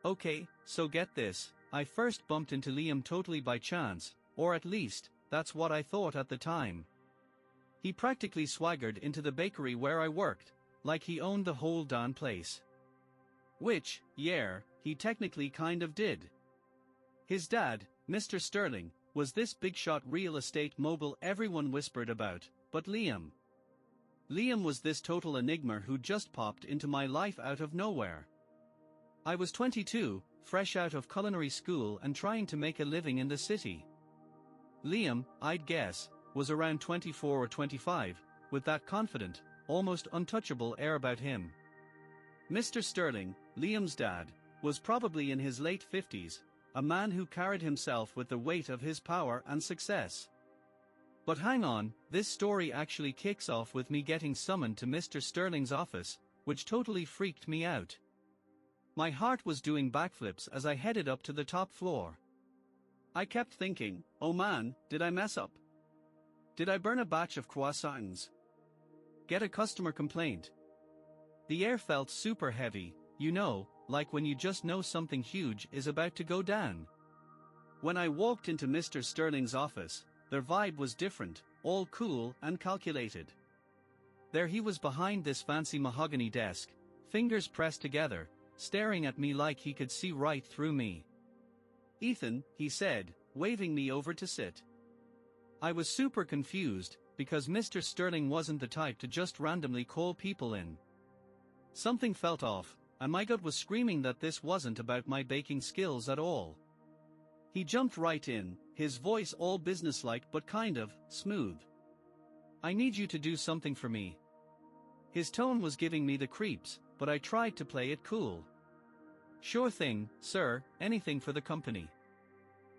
Okay, so get this, I first bumped into Liam totally by chance, or at least, that's what I thought at the time. He practically swaggered into the bakery where I worked, like he owned the whole darn place. Which, yeah, he technically kind of did. His dad, Mr. Sterling, was this big-shot real estate mogul everyone whispered about, but Liam was this total enigma who just popped into my life out of nowhere. I was 22, fresh out of culinary school and trying to make a living in the city. Liam, I'd guess, was around 24 or 25, with that confident, almost untouchable air about him. Mr. Sterling, Liam's dad, was probably in his late 50s, a man who carried himself with the weight of his power and success. But hang on, this story actually kicks off with me getting summoned to Mr. Sterling's office, which totally freaked me out. My heart was doing backflips as I headed up to the top floor. I kept thinking, oh man, did I mess up? Did I burn a batch of croissants? Get a customer complaint? The air felt super heavy, you know, like when you just know something huge is about to go down. When I walked into Mr. Sterling's office, their vibe was different, all cool and calculated. There he was behind this fancy mahogany desk, fingers pressed together, staring at me like he could see right through me. Ethan, he said, waving me over to sit. I was super confused, because Mr. Sterling wasn't the type to just randomly call people in. Something felt off, and my gut was screaming that this wasn't about my baking skills at all. He jumped right in, his voice all businesslike but kind of smooth. I need you to do something for me. His tone was giving me the creeps, but I tried to play it cool. Sure thing, sir, anything for the company.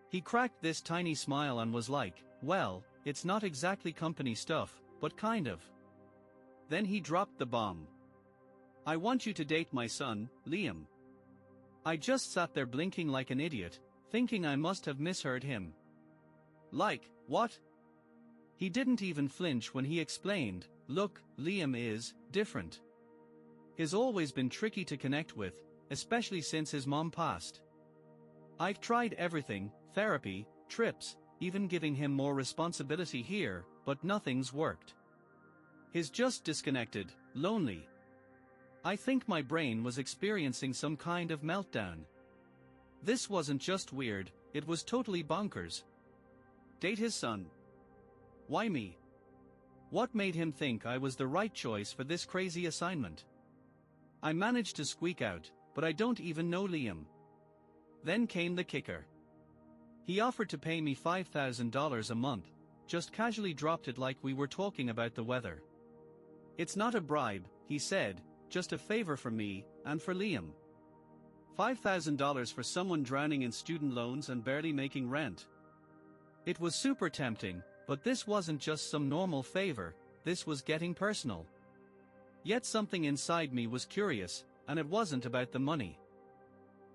He cracked this tiny smile and was like, well, it's not exactly company stuff, but kind of. Then he dropped the bomb. I want you to date my son, Liam. I just sat there blinking like an idiot, thinking I must have misheard him. Like, what? He didn't even flinch when he explained, look, Liam is different. He's always been tricky to connect with, especially since his mom passed. I've tried everything, therapy, trips, even giving him more responsibility here, but nothing's worked. He's just disconnected, lonely. I think my brain was experiencing some kind of meltdown. This wasn't just weird, it was totally bonkers. Date his son. Why me? What made him think I was the right choice for this crazy assignment? I managed to squeak out, but I don't even know Liam. Then came the kicker. He offered to pay me $5,000 a month, just casually dropped it like we were talking about the weather. It's not a bribe, he said, just a favor for me, and for Liam. $5,000 for someone drowning in student loans and barely making rent. It was super tempting, but this wasn't just some normal favor, this was getting personal. Yet something inside me was curious, and it wasn't about the money.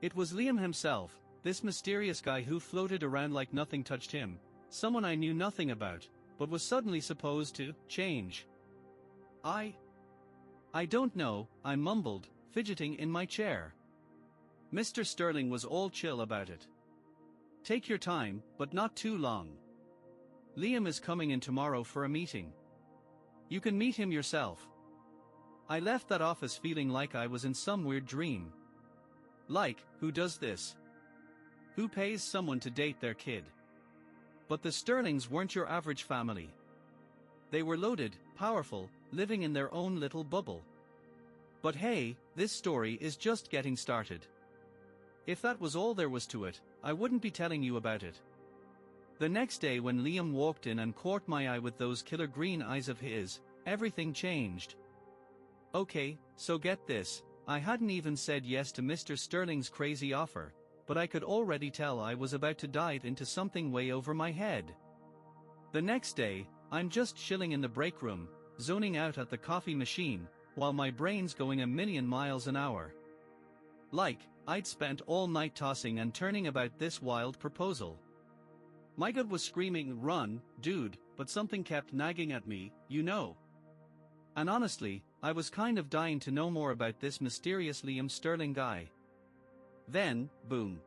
It was Liam himself, this mysterious guy who floated around like nothing touched him, someone I knew nothing about, but was suddenly supposed to change. I don't know, I mumbled, fidgeting in my chair. Mr. Sterling was all chill about it. Take your time, but not too long. Liam is coming in tomorrow for a meeting. You can meet him yourself. I left that office feeling like I was in some weird dream. Like, who does this? Who pays someone to date their kid? But the Sterlings weren't your average family. They were loaded, powerful, living in their own little bubble. But hey, this story is just getting started. If that was all there was to it, I wouldn't be telling you about it. The next day when Liam walked in and caught my eye with those killer green eyes of his, everything changed. Okay, so get this, I hadn't even said yes to Mr. Sterling's crazy offer, but I could already tell I was about to dive into something way over my head. The next day, I'm just chilling in the break room, zoning out at the coffee machine, while my brain's going a million miles an hour. Like, I'd spent all night tossing and turning about this wild proposal. My gut was screaming, run, dude, but something kept nagging at me, you know. And honestly, I was kind of dying to know more about this mysterious Liam Sterling guy. Then, boom.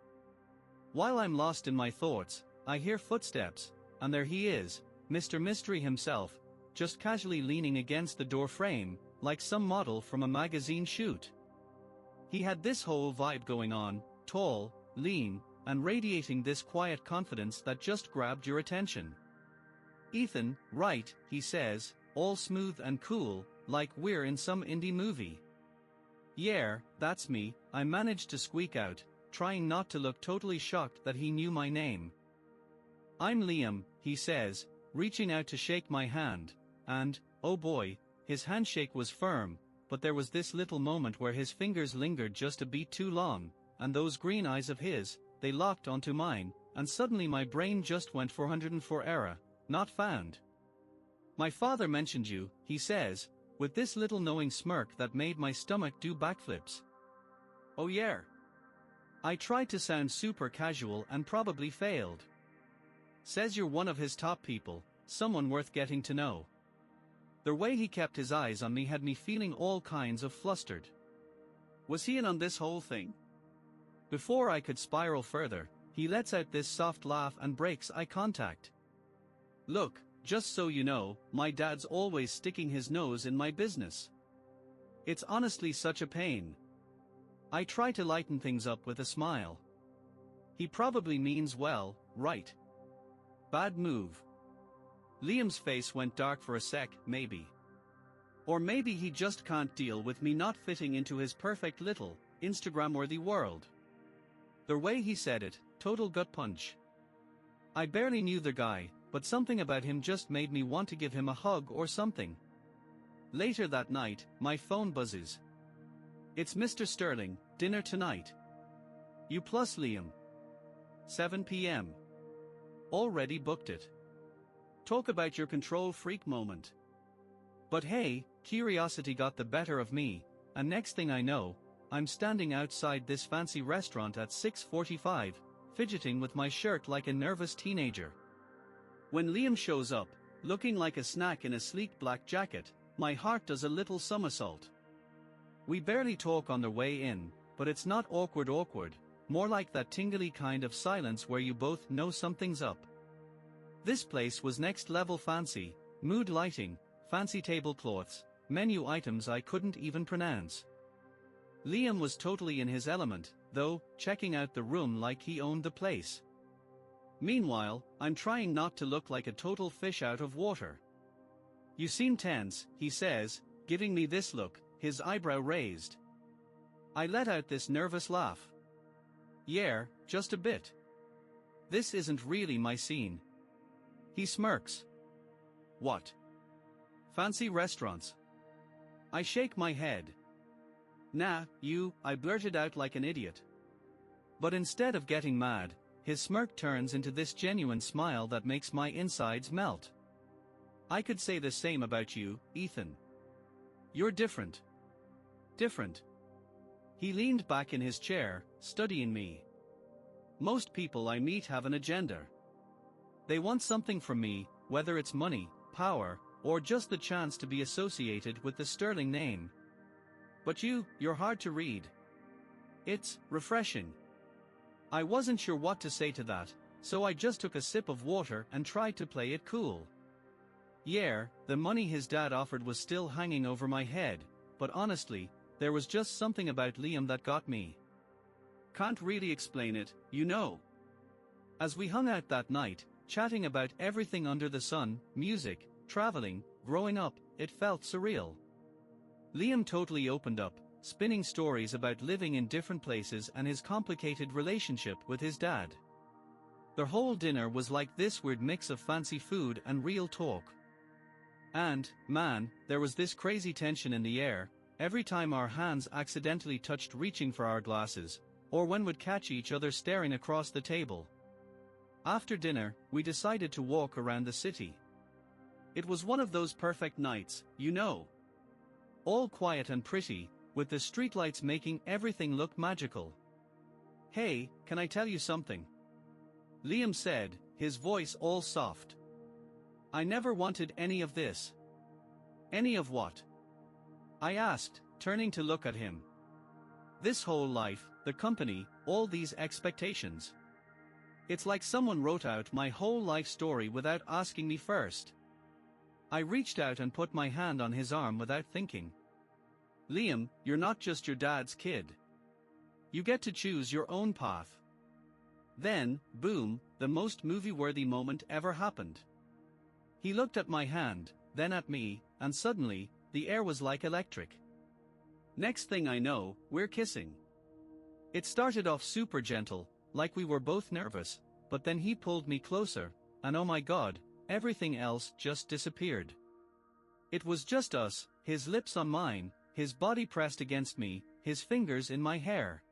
While I'm lost in my thoughts, I hear footsteps, and there he is, Mr. Mystery himself, just casually leaning against the door frame, like some model from a magazine shoot. He had this whole vibe going on, tall, lean, and radiating this quiet confidence that just grabbed your attention. "Ethan, right," he says, all smooth and cool, like we're in some indie movie. "Yeah, that's me," I managed to squeak out, trying not to look totally shocked that he knew my name. "I'm Liam," he says, reaching out to shake my hand, and, oh boy, his handshake was firm, but there was this little moment where his fingers lingered just a beat too long, and those green eyes of his, they locked onto mine, and suddenly my brain just went 404 error, not found. "My father mentioned you," he says, with this little knowing smirk that made my stomach do backflips. "Oh yeah." I tried to sound super casual and probably failed. "Says you're one of his top people, someone worth getting to know." The way he kept his eyes on me had me feeling all kinds of flustered. Was he in on this whole thing? Before I could spiral further, he lets out this soft laugh and breaks eye contact. "Look, just so you know, my dad's always sticking his nose in my business. It's honestly such a pain." I try to lighten things up with a smile. "He probably means well, right?" Bad move. Liam's face went dark for a sec, maybe. Or maybe he just can't deal with me not fitting into his perfect little, Instagram-worthy world. The way he said it, total gut punch. I barely knew the guy, but something about him just made me want to give him a hug or something. Later that night, my phone buzzes. "It's Mr. Sterling, dinner tonight. You plus Liam. 7 p.m. Already booked it." Talk about your control freak moment. But hey, curiosity got the better of me, and next thing I know, I'm standing outside this fancy restaurant at 6:45, fidgeting with my shirt like a nervous teenager. When Liam shows up, looking like a snack in a sleek black jacket, my heart does a little somersault. We barely talk on the way in, but it's not awkward, more like that tingly kind of silence where you both know something's up. This place was next level fancy, mood lighting, fancy tablecloths, menu items I couldn't even pronounce. Liam was totally in his element, though, checking out the room like he owned the place. Meanwhile, I'm trying not to look like a total fish out of water. "You seem tense," he says, giving me this look, his eyebrow raised. I let out this nervous laugh. "Yeah, just a bit. This isn't really my scene." He smirks. "What? Fancy restaurants?" I shake my head. "Nah, I blurted out like an idiot. But instead of getting mad, his smirk turns into this genuine smile that makes my insides melt. "I could say the same about you, Ethan. You're different." Different. He leaned back in his chair, studying me. "Most people I meet have an agenda. They want something from me, whether it's money, power, or just the chance to be associated with the Sterling name. But you're hard to read. It's refreshing." I wasn't sure what to say to that, so I just took a sip of water and tried to play it cool. Yeah, the money his dad offered was still hanging over my head, but honestly, there was just something about Liam that got me. Can't really explain it, you know. As we hung out that night, chatting about everything under the sun, music, traveling, growing up, it felt surreal. Liam totally opened up, spinning stories about living in different places and his complicated relationship with his dad. The whole dinner was like this weird mix of fancy food and real talk. And, man, there was this crazy tension in the air, every time our hands accidentally touched reaching for our glasses, or when we'd catch each other staring across the table. After dinner, we decided to walk around the city. It was one of those perfect nights, you know. All quiet and pretty, with the streetlights making everything look magical. "Hey, can I tell you something?" Liam said, his voice all soft. "I never wanted any of this." "Any of what?" I asked, turning to look at him. "This whole life, the company, all these expectations. It's like someone wrote out my whole life story without asking me first. I reached out and put my hand on his arm without thinking. Liam, you're not just your dad's kid. You get to choose your own path. Then, boom, the most movie-worthy moment ever happened. He looked at my hand, then at me, and suddenly, the air was like electric. Next thing I know, we're kissing. It started off super gentle, like we were both nervous, but then he pulled me closer, and oh my god, everything else just disappeared. It was just us, his lips on mine, his body pressed against me, his fingers in my hair.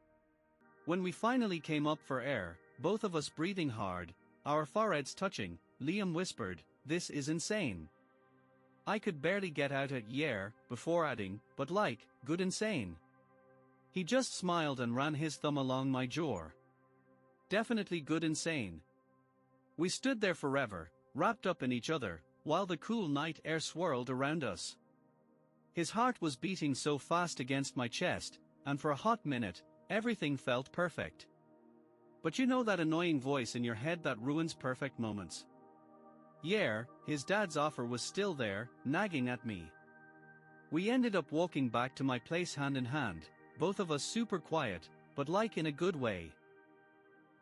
When we finally came up for air, both of us breathing hard, our foreheads touching, Liam whispered, "This is insane." I could barely get out a "yeah" before adding, "but like, good insane." He just smiled and ran his thumb along my jaw. Definitely good insane. We stood there forever, wrapped up in each other, while the cool night air swirled around us. His heart was beating so fast against my chest, and for a hot minute, everything felt perfect. But you know that annoying voice in your head that ruins perfect moments? Yeah, his dad's offer was still there, nagging at me. We ended up walking back to my place hand in hand, both of us super quiet, but like in a good way.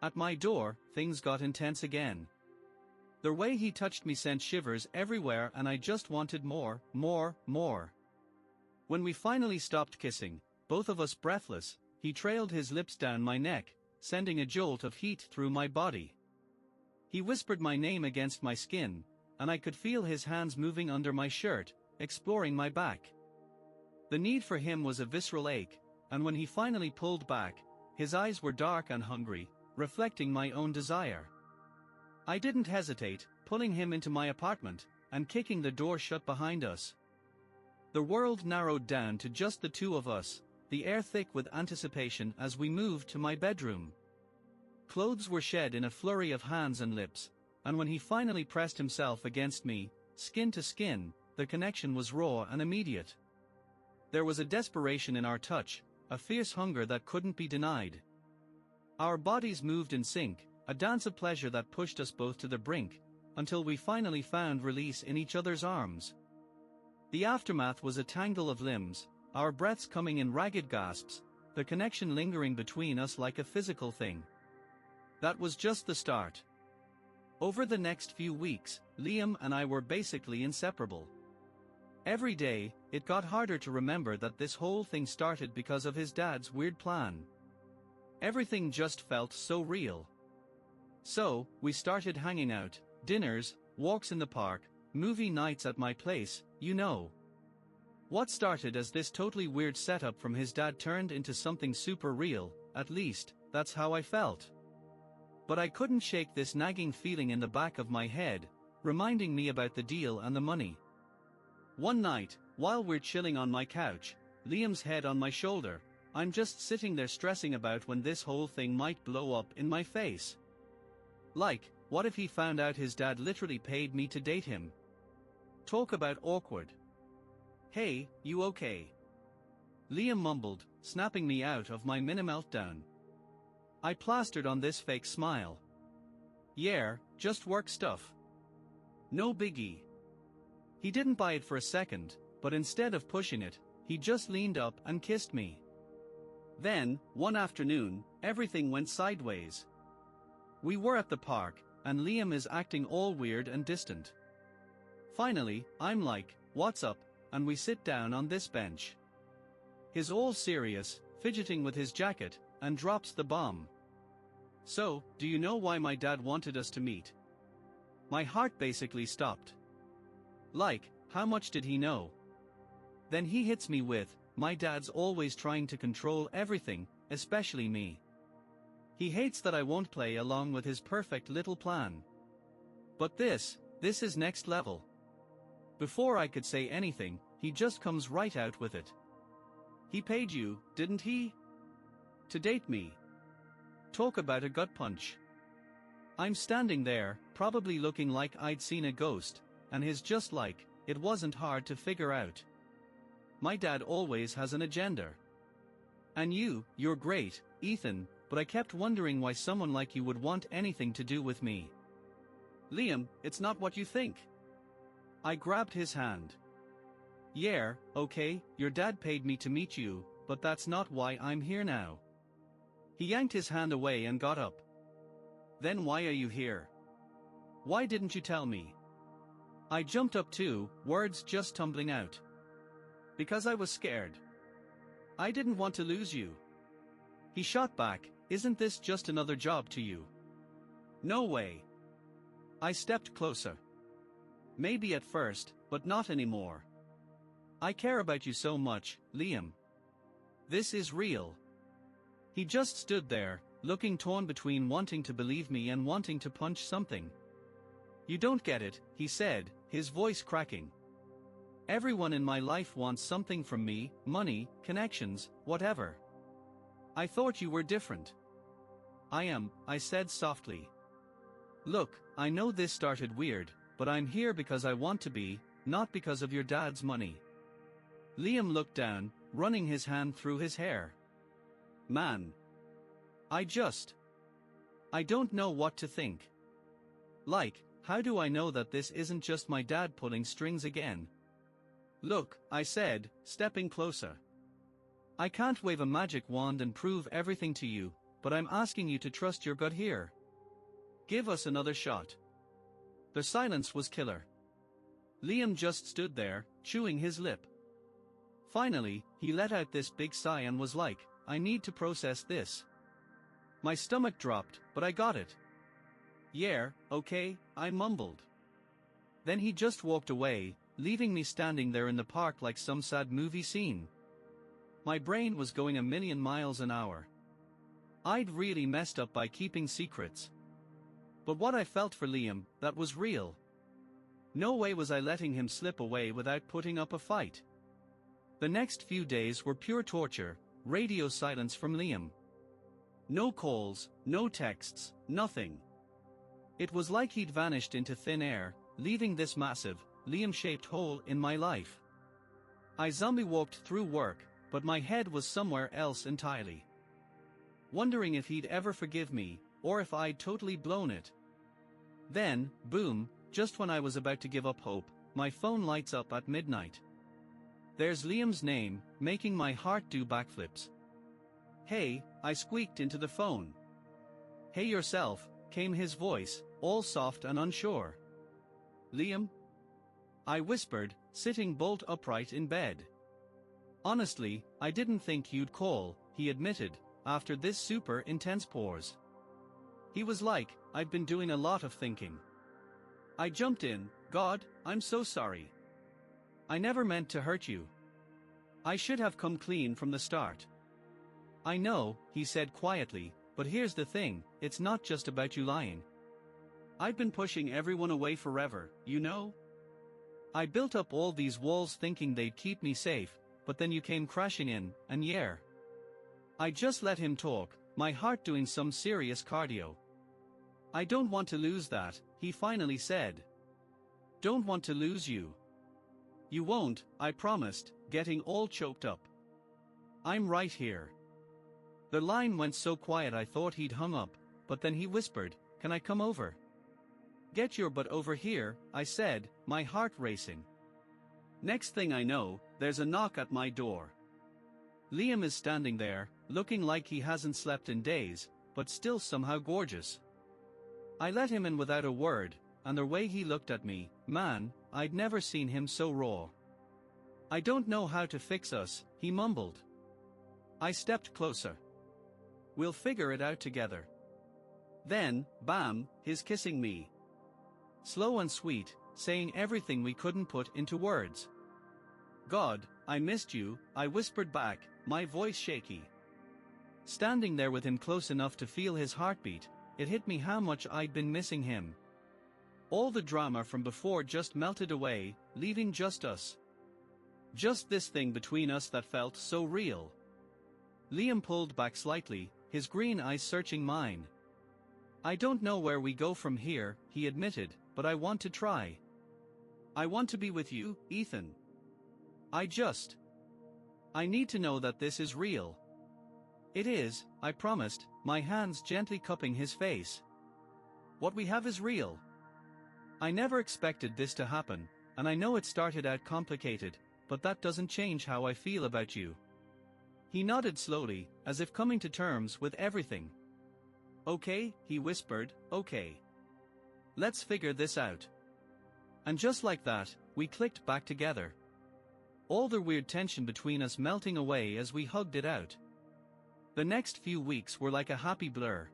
At my door, things got intense again. The way he touched me sent shivers everywhere and I just wanted more. When we finally stopped kissing, both of us breathless, he trailed his lips down my neck, sending a jolt of heat through my body. He whispered my name against my skin, and I could feel his hands moving under my shirt, exploring my back. The need for him was a visceral ache, and when he finally pulled back, his eyes were dark and hungry, reflecting my own desire. I didn't hesitate, pulling him into my apartment, and kicking the door shut behind us. The world narrowed down to just the two of us, the air thick with anticipation as we moved to my bedroom. Clothes were shed in a flurry of hands and lips, and when he finally pressed himself against me, skin to skin, the connection was raw and immediate. There was a desperation in our touch, a fierce hunger that couldn't be denied. Our bodies moved in sync, a dance of pleasure that pushed us both to the brink, until we finally found release in each other's arms. The aftermath was a tangle of limbs, our breaths coming in ragged gasps, the connection lingering between us like a physical thing. That was just the start. Over the next few weeks, Liam and I were basically inseparable. Every day, it got harder to remember that this whole thing started because of his dad's weird plan. Everything just felt so real. So, we started hanging out, dinners, walks in the park, movie nights at my place, you know. What started as this totally weird setup from his dad turned into something super real, at least, that's how I felt. But I couldn't shake this nagging feeling in the back of my head, reminding me about the deal and the money. One night, while we're chilling on my couch, Liam's head on my shoulder, I'm just sitting there stressing about when this whole thing might blow up in my face. Like, what if he found out his dad literally paid me to date him? Talk about awkward. "Hey, you okay?" Liam mumbled, snapping me out of my mini meltdown. I plastered on this fake smile. "Yeah, just work stuff. No biggie." He didn't buy it for a second, but instead of pushing it, he just leaned up and kissed me. Then, one afternoon, everything went sideways. We were at the park, and Liam is acting all weird and distant. Finally, I'm like, "What's up?" and we sit down on this bench. He's all serious, fidgeting with his jacket, and drops the bomb. "So, do you know why my dad wanted us to meet?" My heart basically stopped. Like, how much did he know? Then he hits me with, "My dad's always trying to control everything, especially me. He hates that I won't play along with his perfect little plan. But this is next level." Before I could say anything, he just comes right out with it. "He paid you, didn't he? To date me." Talk about a gut punch. I'm standing there, probably looking like I'd seen a ghost, and he's just like, it wasn't hard to figure out. My dad always has an agenda. And you're great, Ethan, but I kept wondering why someone like you would want anything to do with me. Liam, it's not what you think. I grabbed his hand. Yeah, okay, your dad paid me to meet you, but that's not why I'm here now. He yanked his hand away and got up. Then why are you here? Why didn't you tell me? I jumped up too, words just tumbling out. Because I was scared. I didn't want to lose you. He shot back, isn't this just another job to you? No way. I stepped closer. Maybe at first, but not anymore. I care about you so much, Liam. This is real. He just stood there, looking torn between wanting to believe me and wanting to punch something. You don't get it, he said, his voice cracking. Everyone in my life wants something from me, money, connections, whatever. I thought you were different. I am, I said softly. Look, I know this started weird, but I'm here because I want to be, not because of your dad's money. Liam looked down, running his hand through his hair. Man. I don't know what to think. Like, how do I know that this isn't just my dad pulling strings again? Look, I said, stepping closer. I can't wave a magic wand and prove everything to you, but I'm asking you to trust your gut here. Give us another shot. The silence was killer. Liam just stood there, chewing his lip. Finally, he let out this big sigh and was like, I need to process this. My stomach dropped, but I got it. Yeah, okay, I mumbled. Then he just walked away, leaving me standing there in the park like some sad movie scene. My brain was going a million miles an hour. I'd really messed up by keeping secrets. But what I felt for Liam, that was real. No way was I letting him slip away without putting up a fight. The next few days were pure torture, radio silence from Liam. No calls, no texts, nothing. It was like he'd vanished into thin air, leaving this massive, Liam-shaped hole in my life. I zombie walked through work, but my head was somewhere else entirely. Wondering if he'd ever forgive me, or if I'd totally blown it. Then, boom, just when I was about to give up hope, my phone lights up at midnight. There's Liam's name, making my heart do backflips. Hey, I squeaked into the phone. Hey yourself, came his voice, all soft and unsure. Liam? I whispered, sitting bolt upright in bed. Honestly, I didn't think you'd call, he admitted, after this super intense pause. He was like, I'd been doing a lot of thinking. I jumped in, God, I'm so sorry. I never meant to hurt you. I should have come clean from the start. I know, he said quietly, but here's the thing, it's not just about you lying. I've been pushing everyone away forever, you know? I built up all these walls thinking they'd keep me safe, but then you came crashing in, and yeah. I just let him talk, my heart doing some serious cardio. I don't want to lose that, he finally said. Don't want to lose you. You won't, I promised, getting all choked up. I'm right here. The line went so quiet I thought he'd hung up, but then he whispered, can I come over? Get your butt over here, I said, my heart racing. Next thing I know, there's a knock at my door. Liam is standing there, looking like he hasn't slept in days, but still somehow gorgeous. I let him in without a word, and the way he looked at me, man, I'd never seen him so raw. I don't know how to fix us, he mumbled. I stepped closer. We'll figure it out together. Then, bam, he's kissing me. Slow and sweet, saying everything we couldn't put into words. God, I missed you, I whispered back, my voice shaky. Standing there with him close enough to feel his heartbeat, it hit me how much I'd been missing him. All the drama from before just melted away, leaving just us. Just this thing between us that felt so real. Liam pulled back slightly, his green eyes searching mine. I don't know where we go from here, he admitted, but I want to try. I want to be with you, Ethan. I need to know that this is real. It is, I promised, my hands gently cupping his face. What we have is real. I never expected this to happen, and I know it started out complicated, but that doesn't change how I feel about you. He nodded slowly, as if coming to terms with everything. Okay, he whispered, okay. Let's figure this out. And just like that, we clicked back together. All the weird tension between us melting away as we hugged it out. The next few weeks were like a happy blur.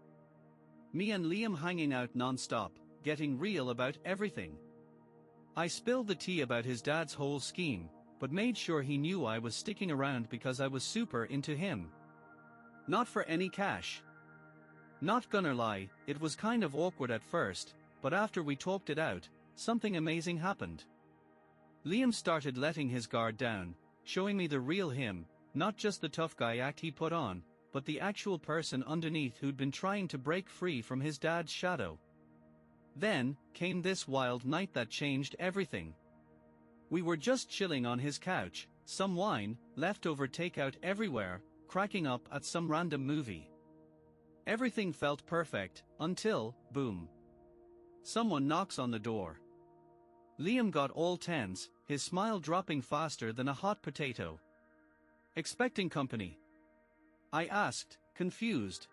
Me and Liam hanging out non-stop, getting real about everything. I spilled the tea about his dad's whole scheme, but made sure he knew I was sticking around because I was super into him. Not for any cash. Not gonna lie, it was kind of awkward at first, but after we talked it out, something amazing happened. Liam started letting his guard down, showing me the real him, not just the tough guy act he put on, but the actual person underneath who'd been trying to break free from his dad's shadow. Then came this wild night that changed everything. We were just chilling on his couch, some wine, leftover takeout everywhere, cracking up at some random movie. Everything felt perfect, until, boom. Someone knocks on the door. Liam got all tense, his smile dropping faster than a hot potato. Expecting company? I asked, confused.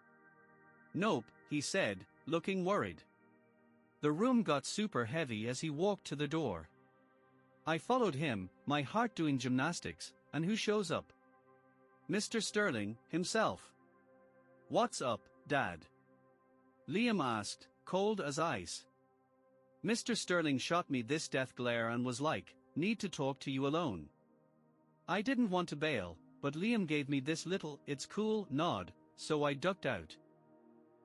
Nope, he said, looking worried. The room got super heavy as he walked to the door. I followed him, my heart doing gymnastics, and who shows up? Mr. Sterling, himself. What's up, Dad? Liam asked, cold as ice. Mr. Sterling shot me this death glare and was like, need to talk to you alone. I didn't want to bail, but Liam gave me this little, it's cool, nod, so I ducked out.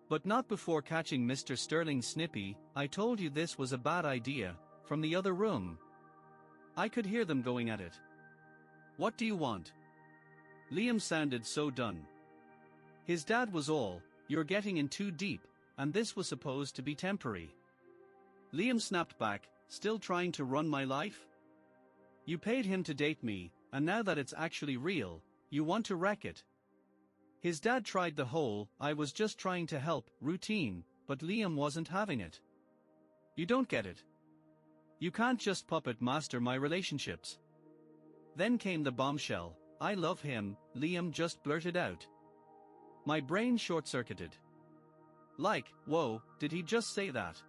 But not before catching Mr. Sterling's snippy, I told you this was a bad idea, from the other room. I could hear them going at it. What do you want? Liam sounded so done. His dad was all, you're getting in too deep, and this was supposed to be temporary. Liam snapped back, still trying to run my life? You paid him to date me, and now that it's actually real, you want to wreck it. His dad tried the whole, I was just trying to help, routine, but Liam wasn't having it. You don't get it. You can't just puppet master my relationships. Then came the bombshell, I love him, Liam just blurted out. My brain short-circuited. Like, whoa, did he just say that?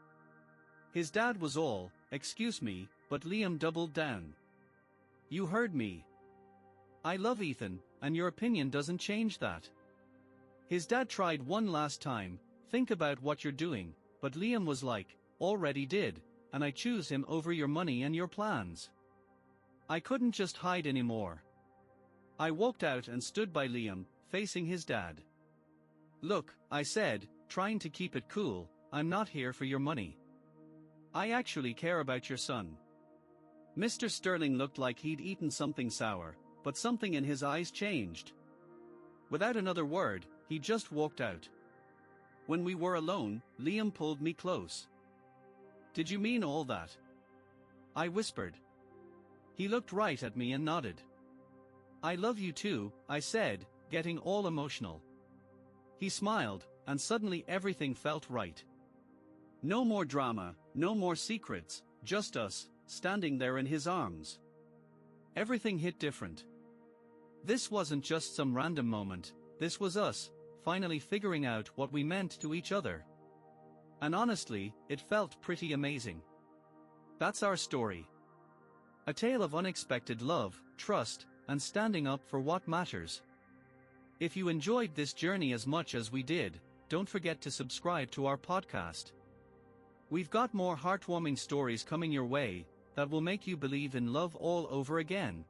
His dad was all, excuse me, but Liam doubled down. You heard me. I love Ethan, and your opinion doesn't change that. His dad tried one last time, think about what you're doing, but Liam was like, already did, and I choose him over your money and your plans. I couldn't just hide anymore. I walked out and stood by Liam, facing his dad. Look, I said, trying to keep it cool, I'm not here for your money. I actually care about your son. Mr. Sterling looked like he'd eaten something sour, but something in his eyes changed. Without another word, he just walked out. When we were alone, Liam pulled me close. Did you mean all that? I whispered. He looked right at me and nodded. I love you too, I said, getting all emotional. He smiled, and suddenly everything felt right. No more drama, no more secrets, just us, standing there in his arms. Everything hit different. This wasn't just some random moment, this was us, finally figuring out what we meant to each other. And honestly, it felt pretty amazing. That's our story. A tale of unexpected love, trust, and standing up for what matters. If you enjoyed this journey as much as we did, don't forget to subscribe to our podcast. We've got more heartwarming stories coming your way that will make you believe in love all over again.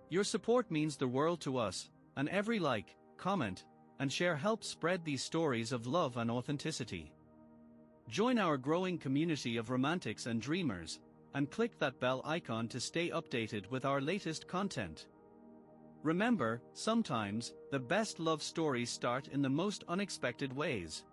Your support means the world to us, and every like, comment, and share helps spread these stories of love and authenticity. Join our growing community of romantics and dreamers, and click that bell icon to stay updated with our latest content. Remember, sometimes, the best love stories start in the most unexpected ways.